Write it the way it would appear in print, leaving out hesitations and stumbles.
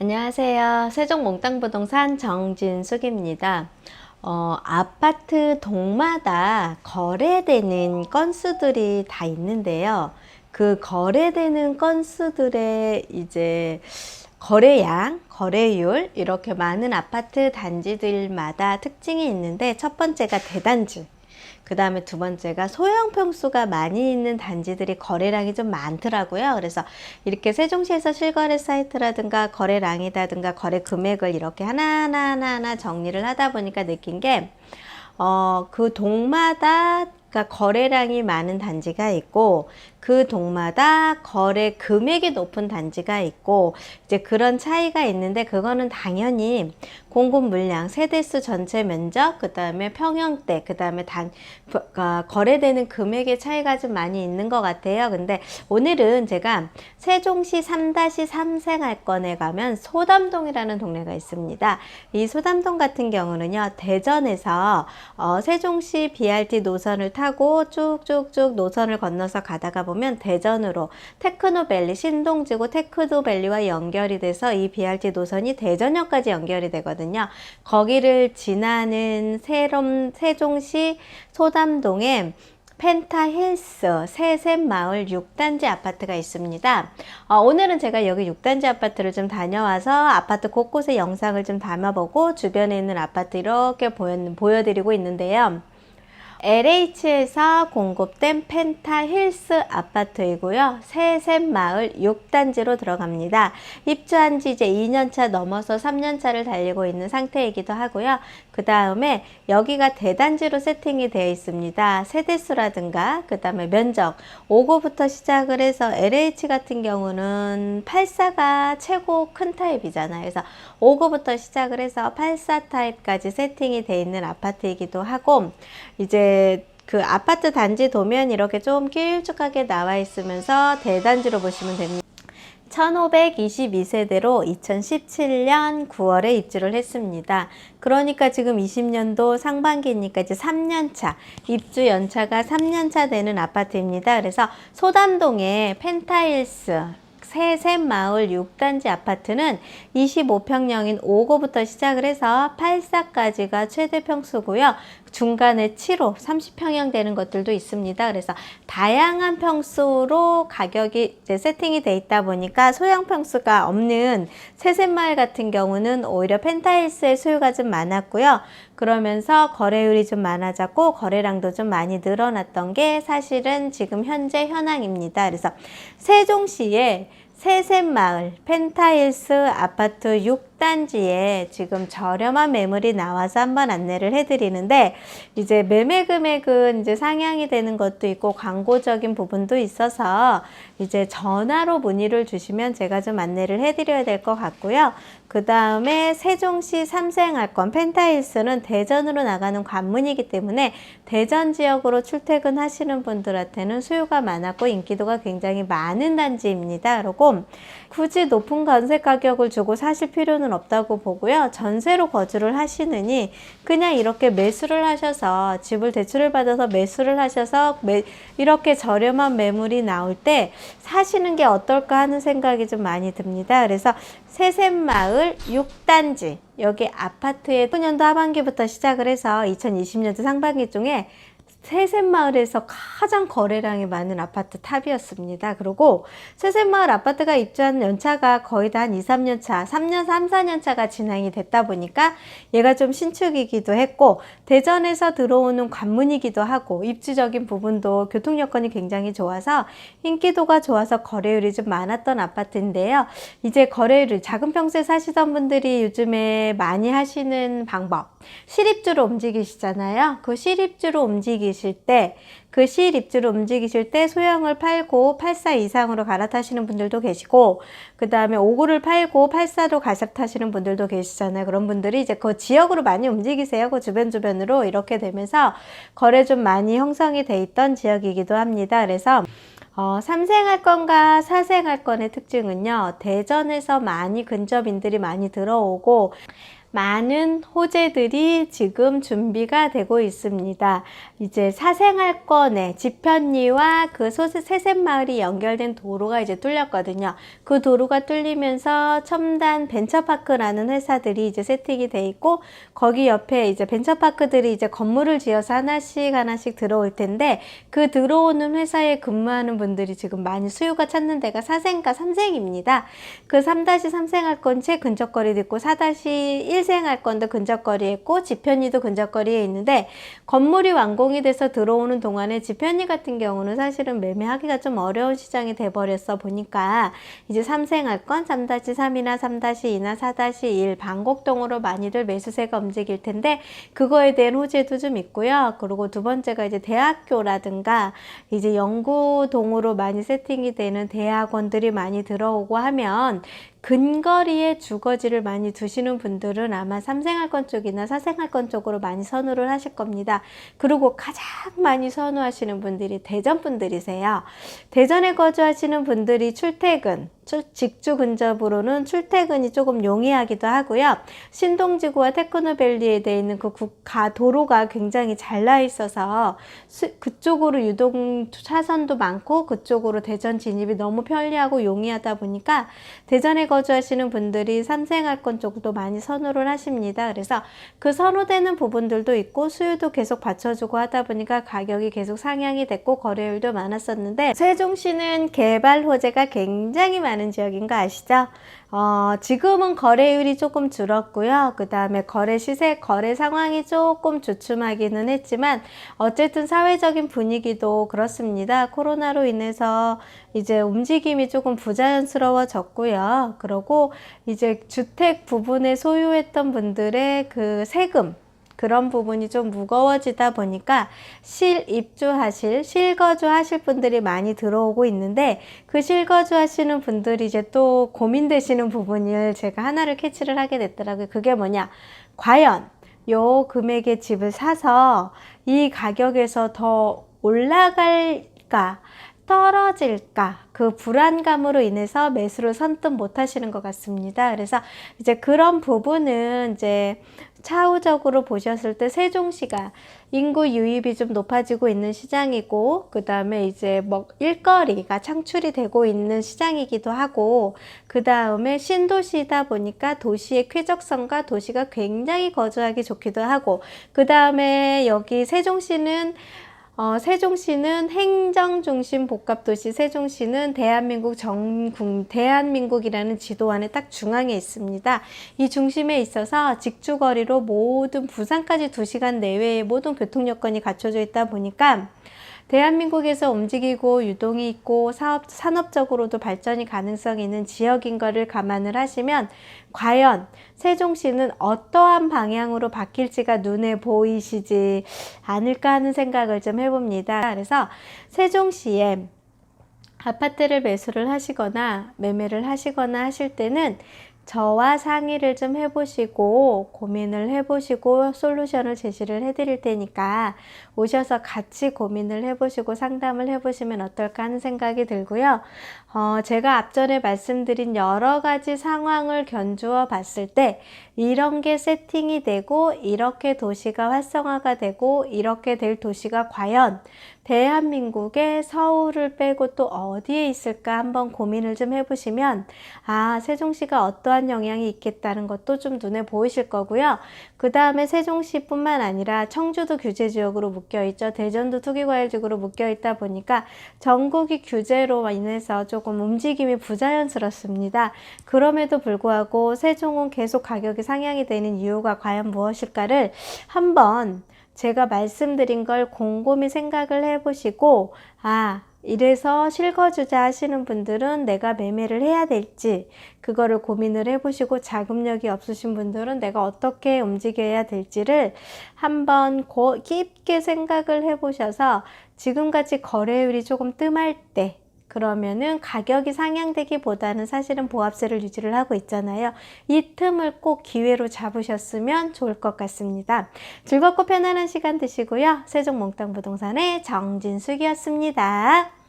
안녕하세요. 세종몽땅부동산 정진숙입니다. 아파트 동마다 거래되는 건수들이 다 있는데요. 그 거래되는 건수들의 거래량, 거래율, 이렇게 많은 아파트 단지들마다 특징이 있는데, 첫 번째가 대단지, 그 다음에 두 번째가 소형 평수가 많이 있는 단지들이 거래량이 좀 많더라고요. 그래서 이렇게 세종시에서 실거래 사이트라든가 거래량이라든가 거래 금액을 이렇게 하나하나 정리를 하다 보니까 느낀 게, 그 동마다 그러니까 거래량이 많은 단지가 있고, 그 동마다 거래 금액이 높은 단지가 있고, 이제 그런 차이가 있는데, 그거는 당연히 공급 물량, 세대수 전체 면적, 그 다음에 평형대, 그 다음에 거래되는 금액의 차이가 좀 많이 있는 것 같아요. 근데 오늘은 제가 세종시 3-3 생활권에 가면 소담동이라는 동네가 있습니다. 이 소담동 같은 경우는요, 대전에서 세종시 BRT 노선을 타고 쭉쭉쭉 노선을 건너서 가다가 보면 대전으로 테크노밸리, 신동지구 테크노밸리와 연결이 돼서 이 BRT 노선이 대전역까지 연결이 되거든요. 거기를 지나는 세종시 소담동에 펜타힐스 새샘마을 6단지 아파트가 있습니다. 오늘은 제가 여기 6단지 아파트를 좀 다녀와서 아파트 곳곳에 영상을 좀 담아보고 주변에 있는 아파트 이렇게 보여드리고 있는데요. LH에서 공급된 펜타힐스 아파트이고요. 새샘마을 6단지로 들어갑니다. 입주한 지 이제 2년차 넘어서 3년차를 달리고 있는 상태이기도 하고요. 그 다음에 여기가 대단지로 세팅이 되어 있습니다. 세대수라든가 그 다음에 면적 5구부터 시작을 해서 LH 같은 경우는 84가 최고 큰 타입이잖아요. 그래서 5구부터 시작을 해서 84 타입까지 세팅이 되어 있는 아파트이기도 하고, 이제 그 아파트 단지 도면 이렇게 좀 길쭉하게 나와 있으면서 대단지로 보시면 됩니다. 1522세대로 2017년 9월에 입주를 했습니다. 그러니까 지금 20년도 상반기니까 이제 3년차, 입주 연차가 3년차 되는 아파트입니다. 그래서 소담동의 펜타힐스 새샘마을 6단지 아파트는 25평형인 5구부터 시작을 해서 84까지가 최대 평수고요. 중간에 7호, 30평형 되는 것들도 있습니다. 그래서 다양한 평수로 가격이 이제 세팅이 돼 있다 보니까 소형 평수가 없는 새샘마을 같은 경우는 오히려 펜타힐스의 수요가 좀 많았고요. 그러면서 거래율이 좀 많아졌고 거래량도 좀 많이 늘어났던 게 사실은 지금 현재 현황입니다. 그래서 세종시에 새샘마을 펜타힐스 아파트 6단지에 지금 저렴한 매물이 나와서 한번 안내를 해드리는데, 이제 매매 금액은 이제 상향이 되는 것도 있고 광고적인 부분도 있어서 이제 전화로 문의를 주시면 제가 좀 안내를 해드려야 될 것 같고요. 그 다음에 세종시 3생활권 펜타힐스는 대전으로 나가는 관문이기 때문에 대전 지역으로 출퇴근하시는 분들한테는 수요가 많았고 인기도가 굉장히 많은 단지입니다. 그리고 굳이 높은 전세 가격을 주고 사실 필요는 없다고 보고요. 전세로 거주를 하시느니 그냥 이렇게 매수를 하셔서 집을 대출을 받아서 매수를 하셔서 이렇게 저렴한 매물이 나올 때 사시는 게 어떨까 하는 생각이 좀 많이 듭니다. 그래서 새샘마을 6단지 여기 아파트에 20년도 하반기부터 시작을 해서 2020년도 상반기 중에 새샘마을에서 가장 거래량이 많은 아파트 탑이었습니다. 그리고 새샘마을 아파트가 입주한 연차가 거의 다 한 2, 3년 차, 3년, 3, 4년 차가 진행이 됐다 보니까 얘가 좀 신축이기도 했고 대전에서 들어오는 관문이기도 하고 입지적인 부분도 교통 여건이 굉장히 좋아서 인기도가 좋아서 거래율이 좀 많았던 아파트인데요. 이제 거래율을 작은 평수에 사시던 분들이 요즘에 많이 하시는 방법, 실입주로 움직이시잖아요. 그 실입주로 움직이실 때 소형을 팔고 84 이상으로 갈아타시는 분들도 계시고, 그 다음에 5구를 팔고 84로 갈아타시는 분들도 계시잖아요. 그런 분들이 이제 그 지역으로 많이 움직이세요. 그 주변으로 이렇게 되면서 거래 좀 많이 형성이 돼 있던 지역이기도 합니다. 그래서 3생활권과 4생활권의 특징은요, 대전에서 많이 근접인들이 많이 들어오고 많은 호재들이 지금 준비가 되고 있습니다. 이제 사생활권의 지편리와 그 세셋마을이 연결된 도로가 이제 뚫렸거든요. 그 도로가 뚫리면서 첨단 벤처파크라는 회사들이 이제 세팅이 돼 있고, 거기 옆에 이제 벤처파크들이 이제 건물을 지어서 하나씩 들어올 텐데, 그 들어오는 회사에 근무하는 분들이 지금 많이 수요가 찾는 데가 4생과 3생입니다. 그 3-3 생활권 제 근접거리도 있고 4-1 생활권도 근접거리에 있고 지편리도 근접거리에 있는데, 건물이 완공이 돼서 들어오는 동안에 지편리 같은 경우는 사실은 매매하기가 좀 어려운 시장이 돼버렸어 보니까 이제 3생활권 3-3이나 3-2나 4-1 반곡동으로 많이들 매수세가 움직일 텐데, 그거에 대한 호재도 좀 있고요. 그리고 두 번째가 이제 대학교라든가 이제 연구동으로 많이 세팅이 되는 대학원들이 많이 들어오고 하면 근거리에 주거지를 많이 두시는 분들은 아마 3생활권 쪽이나 4생활권 쪽으로 많이 선호를 하실 겁니다. 그리고 가장 많이 선호하시는 분들이 대전 분들이세요. 대전에 거주하시는 분들이 출퇴근, 직주 근접으로는 출퇴근이 조금 용이하기도 하고요. 신동지구와 테크노밸리에 되어 있는 그 도로가 굉장히 잘 나 있어서 그쪽으로 유동 차선도 많고 그쪽으로 대전 진입이 너무 편리하고 용이하다 보니까 대전에 거주하시는 분들이 3생활권 쪽도 많이 선호를 하십니다. 그래서 그 선호되는 부분들도 있고 수요도 계속 받쳐주고 하다 보니까 가격이 계속 상향이 됐고 거래율도 많았었는데, 세종시는 개발 호재가 굉장히 많은 지역인 거 아시죠? 지금은 거래율이 조금 줄었고요. 그 다음에 거래 상황이 조금 주춤하기는 했지만 어쨌든 사회적인 분위기도 그렇습니다. 코로나로 인해서 이제 움직임이 조금 부자연스러워졌고요. 그리고 이제 주택 부분에 소유했던 분들의 그 세금, 그런 부분이 좀 무거워지다 보니까 실거주 하실 분들이 많이 들어오고 있는데, 그 실거주 하시는 분들이 이제 또 고민되시는 부분을 제가 하나를 캐치를 하게 됐더라고요. 그게 뭐냐? 과연 요 금액의 집을 사서 이 가격에서 더 올라갈까? 떨어질까? 그 불안감으로 인해서 매수를 선뜻 못 하시는 것 같습니다. 그래서 이제 그런 부분은 이제 차후적으로 보셨을 때 세종시가 인구 유입이 좀 높아지고 있는 시장이고, 그 다음에 이제 뭐 일거리가 창출이 되고 있는 시장이기도 하고, 그 다음에 신도시이다 보니까 도시의 쾌적성과 도시가 굉장히 거주하기 좋기도 하고, 그 다음에 여기 세종시는 행정중심 복합도시, 세종시는 대한민국이라는 지도 안에 딱 중앙에 있습니다. 이 중심에 있어서 직주거리로 모든 부산까지 2시간 내외의 모든 교통 여건이 갖춰져 있다 보니까 대한민국에서 움직이고 유동이 있고 산업적으로도 발전이 가능성이 있는 지역인 것을 감안을 하시면 과연 세종시는 어떠한 방향으로 바뀔지가 눈에 보이시지 않을까 하는 생각을 좀 해봅니다. 그래서 세종시에 아파트를 매수를 하시거나 매매를 하시거나 하실 때는 저와 상의를 좀 해보시고 고민을 해보시고 솔루션을 제시를 해드릴 테니까 오셔서 같이 고민을 해보시고 상담을 해보시면 어떨까 하는 생각이 들고요. 제가 앞전에 말씀드린 여러 가지 상황을 견주어 봤을 때 이런 게 세팅이 되고 이렇게 도시가 활성화가 되고 이렇게 될 도시가 과연 대한민국의 서울을 빼고 또 어디에 있을까 한번 고민을 좀 해보시면 세종시가 어떠한 영향이 있겠다는 것도 좀 눈에 보이실 거고요. 그 다음에 세종시뿐만 아니라 청주도 규제지역으로 묶여있죠. 대전도 투기과열지구로 묶여있다 보니까 전국이 규제로 인해서 조금 움직임이 부자연스럽습니다. 그럼에도 불구하고 세종은 계속 가격이 상향이 되는 이유가 과연 무엇일까를 한번 제가 말씀드린 걸 곰곰이 생각을 해보시고 이래서 실거주자 하시는 분들은 내가 매매를 해야 될지 그거를 고민을 해보시고, 자금력이 없으신 분들은 내가 어떻게 움직여야 될지를 한번 깊게 생각을 해보셔서 지금같이 거래율이 조금 뜸할 때, 그러면은 가격이 상향되기보다는 사실은 보합세를 유지를 하고 있잖아요. 이 틈을 꼭 기회로 잡으셨으면 좋을 것 같습니다. 즐겁고 편안한 시간 되시고요. 세종몽땅부동산의 정진숙이었습니다.